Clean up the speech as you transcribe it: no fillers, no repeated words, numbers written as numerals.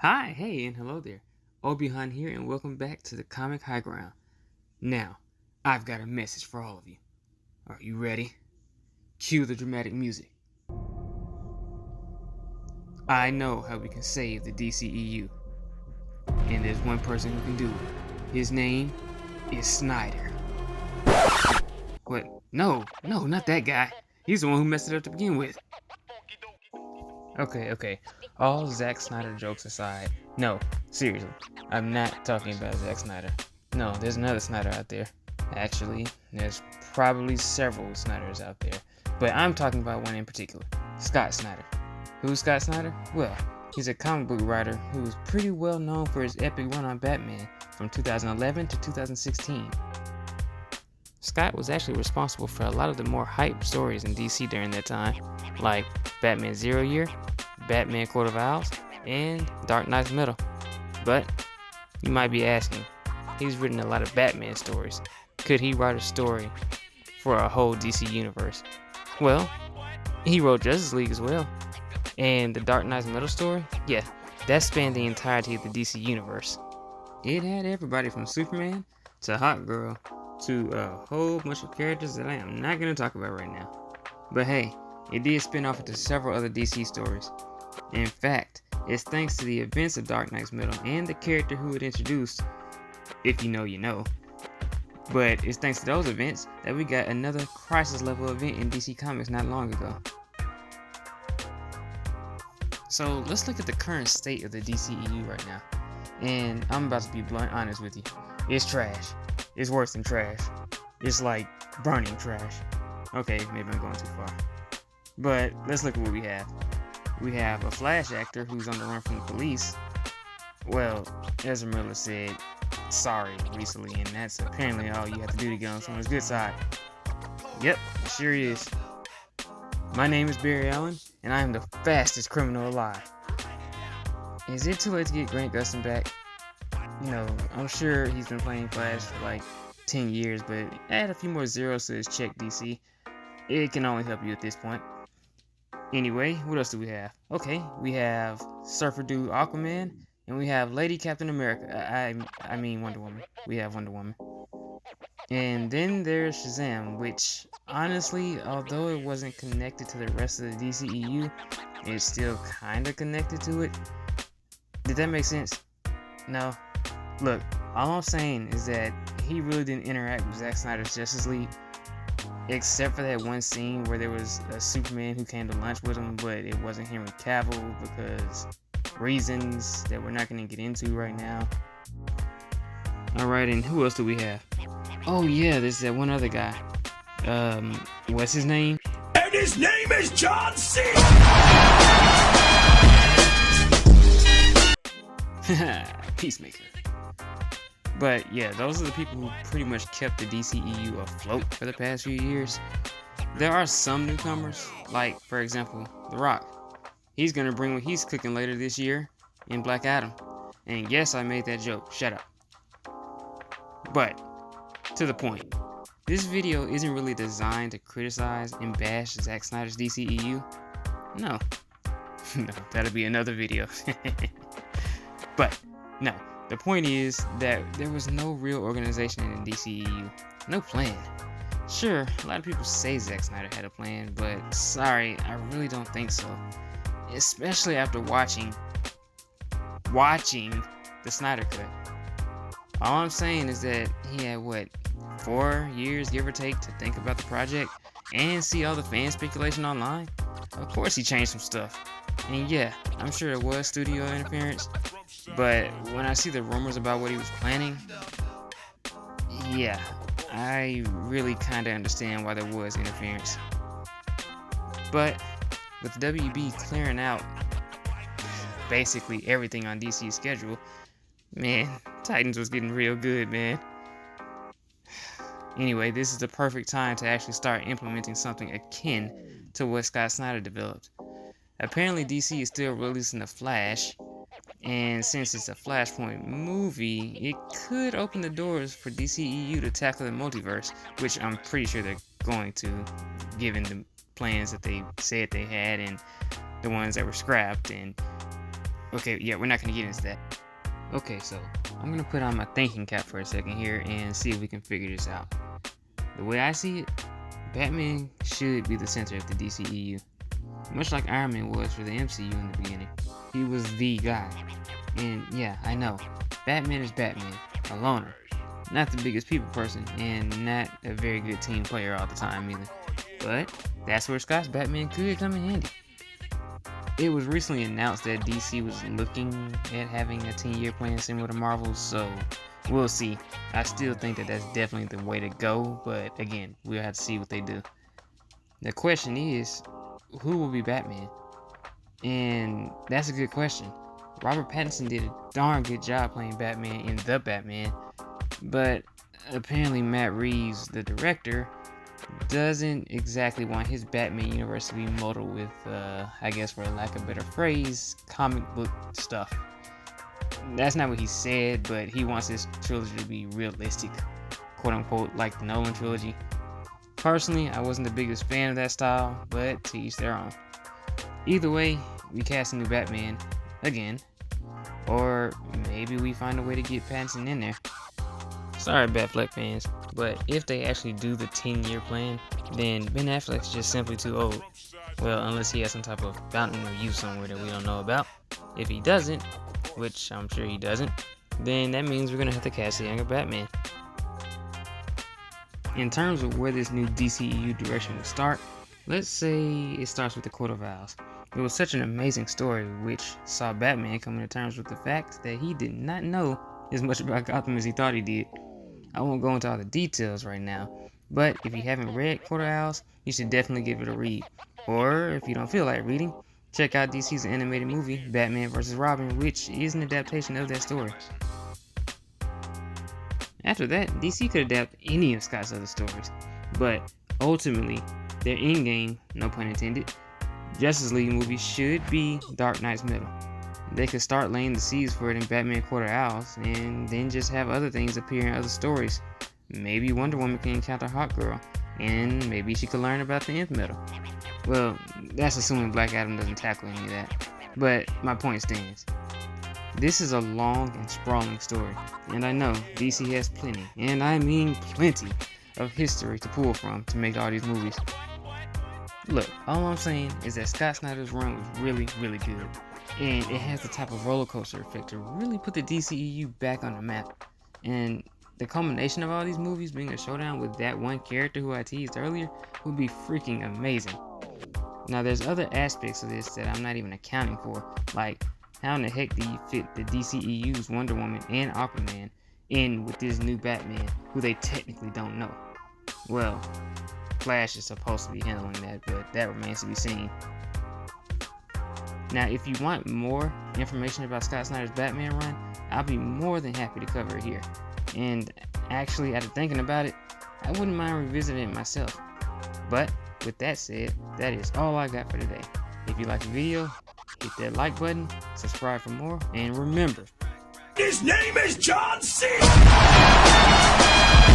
Hi, hey, and hello there. Obi-Han here, and welcome back to the Comic High Ground. Now, I've got a message for all of you. Are you ready? Cue the dramatic music. I know how we can save the DCEU, and there's one person who can do it. His name is Snyder. What? No, not that guy. He's the one who messed it up to begin with. Okay. All Zack Snyder jokes aside, no, seriously, I'm not talking about Zack Snyder. No, there's another Snyder out there. Actually, there's probably several Snyders out there, but I'm talking about one in particular, Scott Snyder. Who's Scott Snyder? Well, he's a comic book writer who was pretty well known for his epic run on Batman from 2011 to 2016. Scott was actually responsible for a lot of the more hyped stories in DC during that time, like Batman Zero Year, Batman Court of Owls, and Dark Knight's Metal. But you might be asking, he's written a lot of Batman stories. Could he write a story for a whole DC universe? Well, he wrote Justice League as well. And the Dark Knight's Metal story? Yeah, that spanned the entirety of the DC universe. It had everybody from Superman to Hawkgirl to a whole bunch of characters that I am not going to talk about right now. But hey, it did spin off into several other DC stories. In fact, it's thanks to the events of Dark Knight's Metal and the character who it introduced, if you know you know. But it's thanks to those events that we got another crisis level event in DC Comics not long ago. So let's look at the current state of the DCEU right now. And I'm about to be blunt honest with you. It's trash. It's worse than trash. It's like burning trash. Okay, maybe I'm going too far. But let's look at what we have. We have a Flash actor who's on the run from the police. Well, Ezra Miller said sorry recently, and that's apparently all you have to do to get on someone's good side. Yep, it sure is. My name is Barry Allen, and I am the fastest criminal alive. Is it too late to get Grant Gustin back? You know, I'm sure he's been playing Flash for like 10 years, but add a few more zeros to his check, DC. It can only help you at this point. Anyway, what else do we have? Okay, we have Surfer Dude Aquaman, and we have Lady Captain America. I mean Wonder Woman. We have Wonder Woman. And then there's Shazam, which, honestly, although it wasn't connected to the rest of the DCEU, it's still kinda connected to it. Did that make sense? No? Look, all I'm saying is that he really didn't interact with Zack Snyder's Justice League, except for that one scene where there was a Superman who came to lunch with him, but it wasn't Henry Cavill because reasons that we're not going to get into right now. Alright, and who else do we have? Oh yeah, there's that one other guy. What's his name? And his name is John C. Peacemaker. But yeah, those are the people who pretty much kept the DCEU afloat for the past few years. There are some newcomers, like for example, The Rock. He's gonna bring what he's cooking later this year in Black Adam. And yes, I made that joke, shut up. But, to the point, this video isn't really designed to criticize and bash Zack Snyder's DCEU. No, that'll be another video. But, no. The point is that there was no real organization in the DCEU. No plan. Sure, a lot of people say Zack Snyder had a plan, but sorry, I really don't think so. Especially after watching the Snyder Cut. All I'm saying is that he had, 4 years, give or take, to think about the project and see all the fan speculation online? Of course he changed some stuff. And yeah, I'm sure there was studio interference, but when I see the rumors about what he was planning, yeah, I really kinda understand why there was interference. But with WB clearing out basically everything on DC's schedule, man, Titans was getting real good, man. Anyway, this is the perfect time to actually start implementing something akin to what Scott Snyder developed. Apparently DC is still releasing The Flash, and since it's a Flashpoint movie, it could open the doors for DCEU to tackle the multiverse, which I'm pretty sure they're going to, given the plans that they said they had and the ones that were scrapped. And Okay, yeah, we're not gonna get into that. Okay, so I'm gonna put on my thinking cap for a second here and see if we can figure this out. The way I see it, Batman should be the center of the DCEU. Much like Iron Man was for the MCU in the beginning. He was the guy. And yeah, I know, Batman is Batman, a loner. Not the biggest people person, and not a very good team player all the time either. But that's where Scott's Batman could come in handy. It was recently announced that DC was looking at having a 10-year plan similar to Marvel's, so we'll see. I still think that that's definitely the way to go, but again, we'll have to see what they do. The question is, who will be Batman? And that's a good question. Robert Pattinson did a darn good job playing Batman in The Batman, but apparently Matt Reeves, the director, doesn't exactly want his Batman universe to be modeled with, I guess for lack of a better phrase, comic book stuff. That's not what he said, but he wants his trilogy to be realistic, quote unquote, like the Nolan trilogy. Personally, I wasn't the biggest fan of that style, but to each their own. Either way, we cast a new Batman, again, or maybe we find a way to get Pattinson in there. Sorry, Batfleck fans, but if they actually do the 10-year plan, then Ben Affleck's just simply too old. Well, unless he has some type of fountain of youth somewhere that we don't know about. If he doesn't, which I'm sure he doesn't, then that means we're gonna have to cast a younger Batman. In terms of where this new DCEU direction will start, let's say it starts with the Court of Owls. It was such an amazing story which saw Batman coming to terms with the fact that he did not know as much about Gotham as he thought he did. I won't go into all the details right now, but if you haven't read Court of Owls, you should definitely give it a read. Or if you don't feel like reading, check out DC's animated movie, Batman vs. Robin, which is an adaptation of that story. After that, DC could adapt any of Scott's other stories, but ultimately, their endgame, no pun intended, Justice League movie should be Dark Knight's Metal. They could start laying the seeds for it in Batman Court of Owls, and then just have other things appear in other stories. Maybe Wonder Woman can encounter Hawkgirl, and maybe she could learn about the Nth Metal. Well, that's assuming Black Adam doesn't tackle any of that, but my point stands. This is a long and sprawling story, and I know DC has plenty, and I mean plenty, of history to pull from to make all these movies. Look, all I'm saying is that Scott Snyder's run was really, really good. And it has the type of roller coaster effect to really put the DCEU back on the map. And the culmination of all these movies being a showdown with that one character who I teased earlier would be freaking amazing. Now there's other aspects of this that I'm not even accounting for, like how in the heck do you fit the DCEU's Wonder Woman and Aquaman in with this new Batman who they technically don't know? Well, Flash is supposed to be handling that, but that remains to be seen. Now, if you want more information about Scott Snyder's Batman run, I'll be more than happy to cover it here. And actually, after thinking about it, I wouldn't mind revisiting it myself. But with that said, that is all I got for today. If you like the video, hit that like button, subscribe for more, and remember, His name is John C.